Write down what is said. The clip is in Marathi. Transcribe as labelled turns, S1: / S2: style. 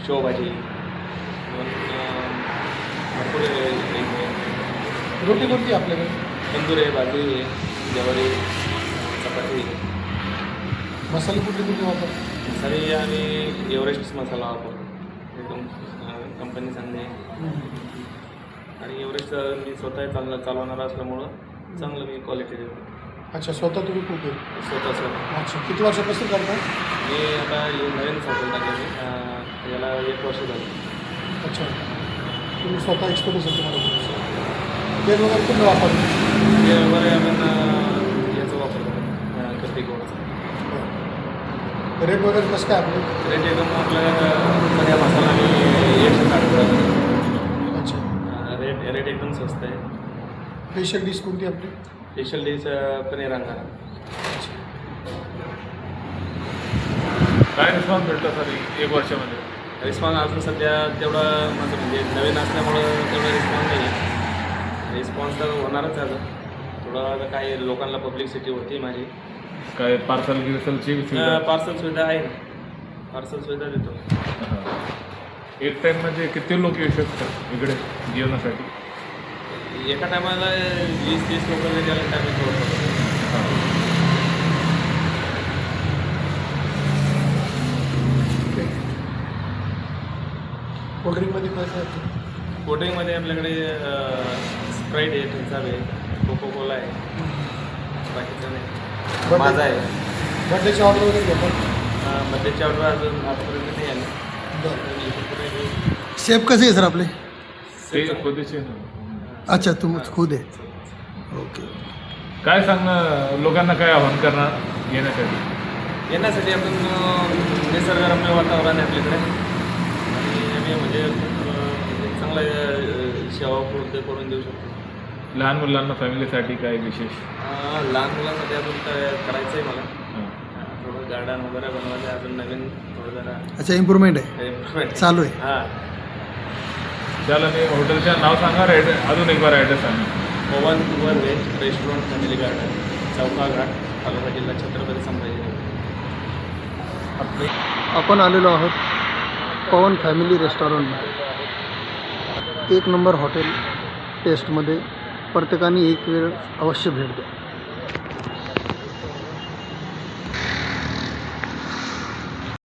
S1: शेवभाजी भरपूर
S2: रोटी कोणती आपल्याकडे?
S1: तंदूर आहे, बाजरी आहे, ज्वारी, चपाती.
S2: मसाले कुठले वापरतो?
S1: मसाले आम्ही एव्हरेस्ट मसाला वापरतो. एकदम कंपनी चांगली आहे आणि एव्हरेस्ट मी स्वतः चालवणारा असल्यामुळं चांगलं मी क्वालिटी देतो.
S2: अच्छा, स्वतः तुम्ही कुक आहे?
S1: स्वतः.
S2: अच्छा, किती वर्षापासून करता?
S1: मी आता नवीन हॉटेल टाकले याला 1 वर्ष झालं.
S2: अच्छा, तुम्ही स्वतः एक्सपर्ट असेल तुम्हाला? तेल वगैरे कुठलं वापरतो?
S1: ते वगैरे आपण याचा वापर करतो, कर्दी गोडाचा.
S2: रेट वगैरे कसं काय आपलं?
S1: रेट एकदम आपल्याला सगळ्या मसाला आणि 160.
S2: अच्छा,
S1: रेट एकदम स्वस्त आहे.
S2: स्पेशल डिश कोणती आपली?
S1: स्पेशल डिश पनीर अंगारा.
S3: काय रिस्पॉन्स भेटला सर 1 वर्षामध्ये?
S1: रिस्पॉन्स अजून सध्या तेवढा माझं म्हणजे नवीन असल्यामुळं तेवढा रिस्पॉन्स नाही आहे. रिस्पॉन्स तर होणारच आहे अजून थोडं. आता काही लोकांना पब्लिसिटी होती माझी.
S3: काय पार्सल गिरसलची
S1: पार्सल सुविधा आहे ना, पार्सल सुविधा देतो.
S3: एक टाईम म्हणजे किती लोक येऊ शकतात इकडे जेवणासाठी?
S1: एका टायमाला 20-30 लोक गेल्या टायमिंग होतो.
S2: कोल्ड्रिंकमध्ये काय काय?
S1: कोल्ड्रिंकमध्ये आपल्याकडे स्प्राईट आहे, थम्सअप आहे, कोको कोला आहे, बाकीचं नाही. माझा आहे.
S2: बर्थडेची ऑर्डर वगैरे घेतात?
S1: बड्डेची ऑर्डर अजून आतापर्यंत नाही आली.
S2: शेफ कसे आहे सर आपले?
S3: ते स्वदेशी आहे ना.
S2: अच्छा, तुम खुद आहे. ओके.
S3: काय सांगणार लोकांना, काय आव्हान करणार येण्यासाठी?
S1: येण्यासाठी आपण निसर्गरम्य वातावरण आहे आपल्याकडे आणि आम्ही म्हणजे चांगलं सेवा उपलब्ध करून देऊ शकतो.
S3: लहान मुलांना फॅमिलीसाठी काय विशेष?
S1: लहान मुलांसाठी अजून काय करायचं आहे मला. थोडं गार्डन वगैरे बनवायचं आहे अजून नवीन थोडं जरा.
S2: अच्छा, इम्प्रूव्हमेंट आहे
S1: इम्प्रूव्हमेंट
S2: चालू आहे.
S1: हां.
S3: त्याला मी हॉटेलचं नाव सांगा, अजून एक बार ॲड्रेस सांगा.
S1: Pawan Kuwar veg restaurant family garden, Chowka Ghat, तालुका जिल्हा छत्रपती संभाजीनगर.
S2: आपण आलेलो आहोत पवन फॅमिली रेस्टॉरंटमध्ये. 1 नंबर हॉटेल टेस्टमध्ये. प्रत्येकाने एक वेळ अवश्य भेट द्या.